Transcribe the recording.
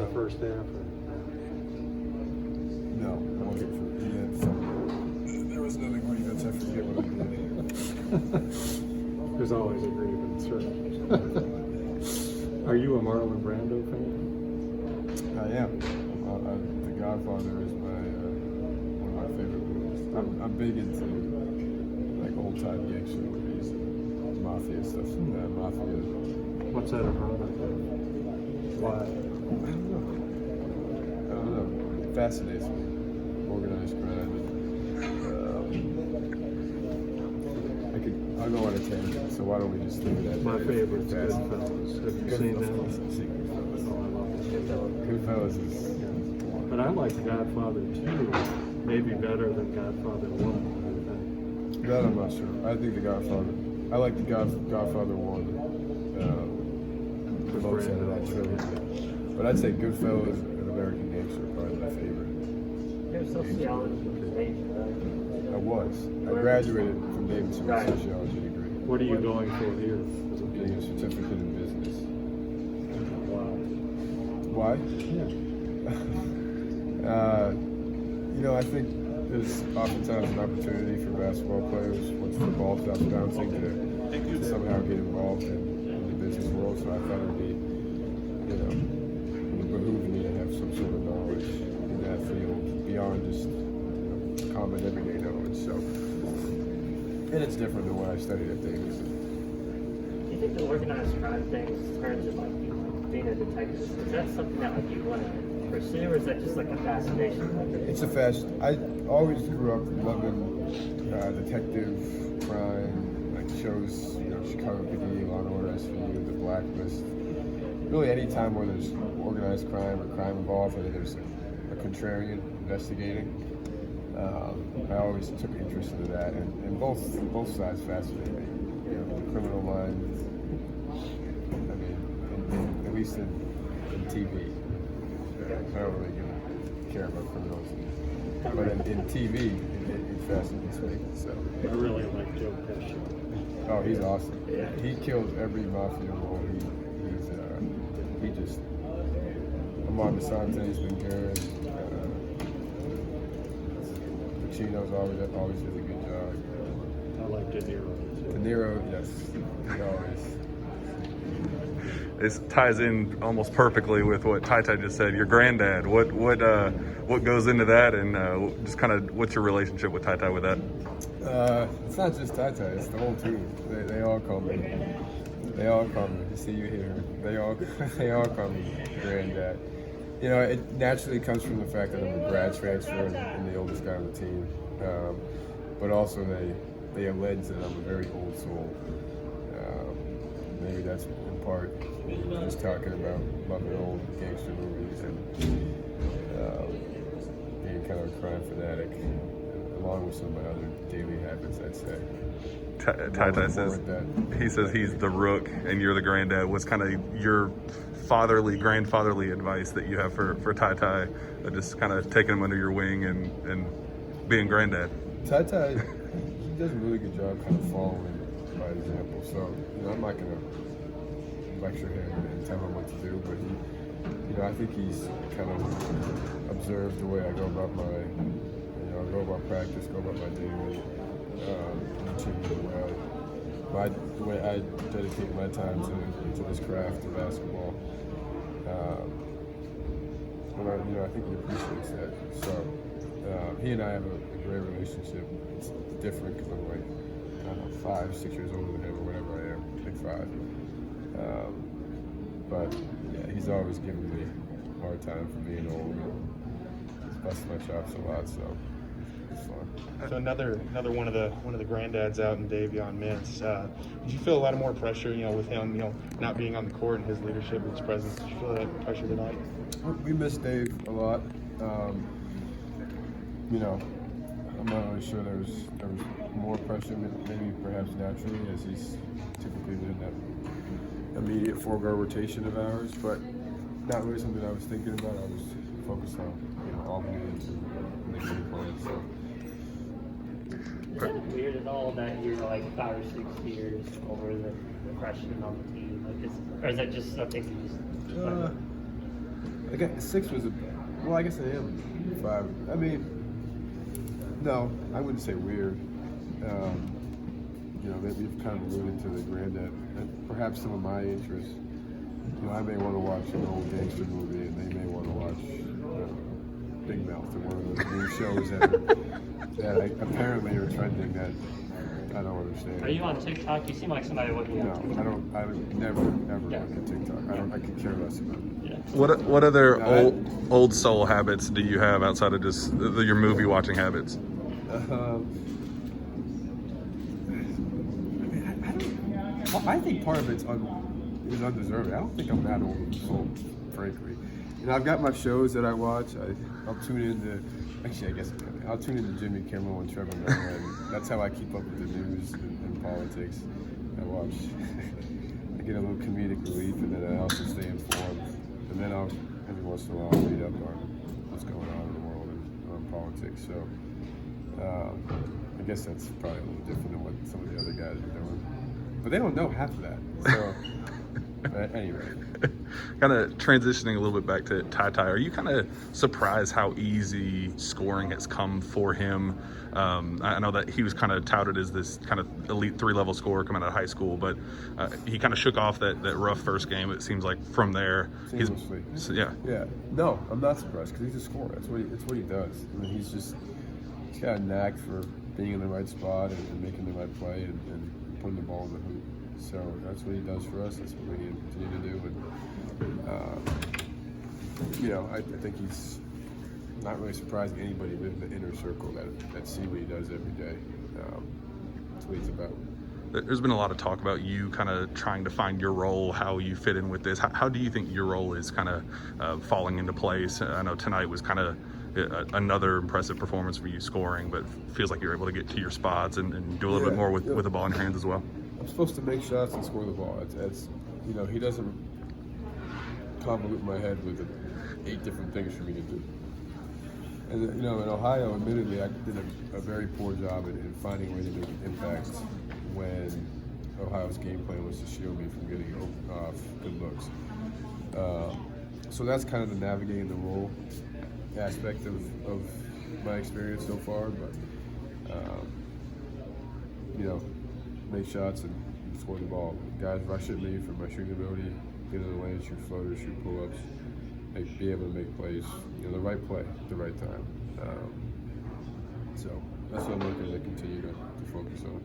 the first half? No, I wasn't for there was another grievance. I forget what I did. There's always a grievance, right? Are you a Marlon Brando fan? I am. The Godfather is one of my favorite movies. I'm big into like old time gangster movies, mafia stuff, mafia. What's that about? Why? I don't know. It fascinates me. Organized crime. I'll go on a tangent, so why don't we just leave it at My that? favorite's Goodfellas. Have you seen that? Goodfellas is. But I like Godfather 2 maybe better than Godfather 1. That I'm not sure. I think the Godfather. I like the Godfather 1. The most out of that trilogy. But I'd say Goodfellas and American Gangster are probably my favorite. You're sociology major, right? I was. I graduated from Davidson with a sociology degree. What are you going for here? Getting a certificate in business. Why? Why? Yeah. I think there's oftentimes an opportunity for basketball players once football stops bouncing to somehow get involved in the business world. So I thought it would be, it would behoove me to have some sort of knowledge in that field beyond just common everyday knowledge. So, and it's different than what I studied at Davidson. Do you think the organized crime thing, in terms of like being a detective, is that something that like you want to pursue, or is that just like a fascination? It's a fashion. I always grew up loving detective crime, like shows, Chicago PD, Law and Order, SVU, The Blacklist. Really, any time where there's organized crime or crime involved, whether there's a contrarian investigating, I always took interest in that, and both sides fascinate me. The criminal mind. I mean, at least in TV. I don't really care about criminals, but in TV, it fascinates me. So I really like Joe Pesci. oh, he's awesome. Yeah, he kills every mafia role. He just. Amon Desante's been good. Pacino's always did a good job. I like De Niro too. De Niro, yes, he always. This ties in almost perfectly with what Ty just said. Your granddad. What goes into that, and just kind of what's your relationship with Ty with that? It's not just Ty. It's the whole team. They all call me. They all call me. You see you here. They all call me granddad. It naturally comes from the fact that I'm a grad transfer and the oldest guy on the team, but also they allege that I'm a very old soul. Maybe that's in part just talking about loving old gangster movies and being kind of a crime fanatic, along with some of my other daily habits, I'd say. Ty says he's the rook and you're the granddad. What's kind of your grandfatherly advice that you have for Ty, just kind of taking him under your wing and being granddad? Ty, he does a really good job kind of following by example. So, I'm not going to lecture him and tell him what to do, but I think he's kind of observed the way I go about go about practice, go about my daily routine, the way I dedicate my time to this craft of basketball. And I think he appreciates that. So he and I have a great relationship. It's different because I'm like, 5-6 years older than him or whatever I am, like 5. But yeah, he's always given me a hard time for being old. He's busting my chops a lot, so it's fun. So another one of the granddads out in Davion Mintz. Did you feel a lot of more pressure, with him, not being on the court and his leadership and his presence? Did you feel that pressure tonight? We miss Dave a lot. I'm not really sure there was more pressure, maybe perhaps naturally, as he's typically been in that immediate four-guard rotation of ours, but not really something I was thinking about. I was focused on Albany and the game plan. So. Is it weird at all that you're like 5 or 6 years over the freshman on the team? Or is that just something you just? Like 6 was well, I guess I am 5. I mean, no, I wouldn't say weird. You know, maybe you've kind of alluded to the granddad, and perhaps some of my interests. You know, I may want to watch an old gangster movie, and they may want to watch Big Mouth, or one of those new shows that apparently are trending that I don't understand. Are you on TikTok? You seem like somebody looking No, up. I would never look at TikTok. I could care less about it. Yeah. What other old soul habits do you have outside of just your movie watching habits? I think part of it's is undeserved. I don't think I'm that old of a soul, frankly. You know, I've got my shows that I watch. I'll tune into. Actually, I guess I'll tune into Jimmy Kimmel and Trevor Noah, and that's how I keep up with the news and politics. I watch. I get a little comedic relief, and then I also stay informed. And then every once in a while I'll read up on what's going on in the world and on politics. So I guess that's probably a little different than what some of the other guys are doing. But they don't know half of that. So anyway. Kind of transitioning a little bit back to Ty Ty, are you kind of surprised how easy scoring has come for him? I know that he was kind of touted as this kind of elite 3-level scorer coming out of high school, but he kind of shook off that rough first game. It seems like from there, Yeah. No, I'm not surprised because he's a scorer. That's what he does. I mean, he's got a knack for being in the right spot and making the right play and putting the ball in the hoop. So that's what he does for us. That's what we need to continue to do. And you know, I think he's not really surprising anybody within the inner circle that see what he does every day. That's what he's about. There's been a lot of talk about you kind of trying to find your role, how you fit in with this. How do you think your role is kind of falling into place? I know tonight was kind of another impressive performance for you scoring, but feels like you're able to get to your spots and do a little bit more with the ball in your hands as well. I'm supposed to make shots and score the ball. It's you know, he doesn't convolute my head with 8 different things for me to do. And you know, in Ohio, admittedly, I did a very poor job in finding a way to make an impact when Ohio's game plan was to shield me from getting good looks. So that's kind of the navigating the role aspect of my experience so far. But you know, make shots and score the ball. Guys rush at me for my shooting ability, get in the lane, shoot floaters, shoot pull-ups, be able to make plays, you know, the right play at the right time. So that's what I'm looking to continue to focus on.